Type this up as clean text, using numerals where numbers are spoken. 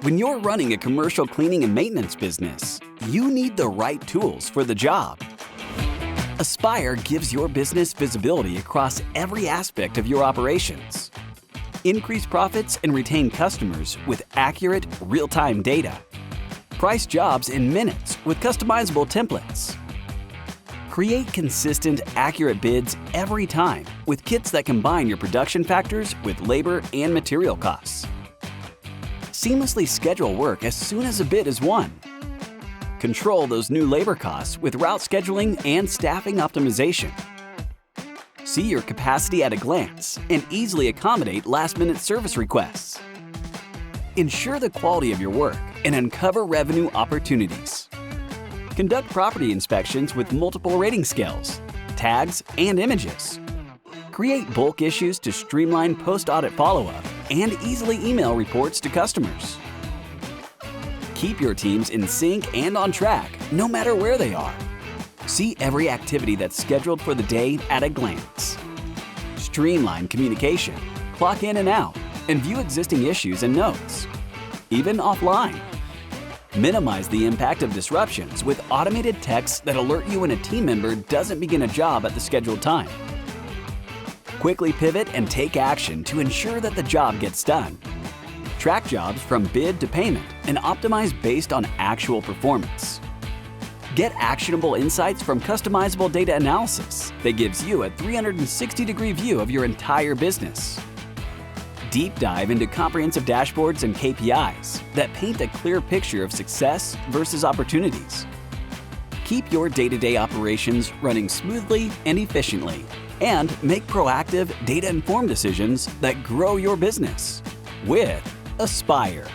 When you're running a commercial cleaning and maintenance business, you need the right tools for the job. Aspire gives your business visibility across every aspect of your operations. Increase profits and retain customers with accurate, real-time data. Price jobs in minutes with customizable templates. Create consistent, accurate bids every time with kits that combine your production factors with labor and material costs. Seamlessly schedule work as soon as a bid is won. Control those new labor costs with route scheduling and staffing optimization. See your capacity at a glance and easily accommodate last-minute service requests. Ensure the quality of your work and uncover revenue opportunities. Conduct property inspections with multiple rating scales, tags, and images. Create bulk issues to streamline post-audit follow-up and easily email reports to customers. Keep your teams in sync and on track, no matter where they are. See every activity that's scheduled for the day at a glance. Streamline communication, clock in and out, and view existing issues and notes, even offline. Minimize the impact of disruptions with automated texts that alert you when a team member doesn't begin a job at the scheduled time. Quickly pivot and take action to ensure that the job gets done. Track jobs from bid to payment and optimize based on actual performance. Get actionable insights from customizable data analysis that gives you a 360-degree view of your entire business. Deep dive into comprehensive dashboards and KPIs that paint a clear picture of success versus opportunities. Keep your day-to-day operations running smoothly and efficiently, and make proactive, data-informed decisions that grow your business with Aspire.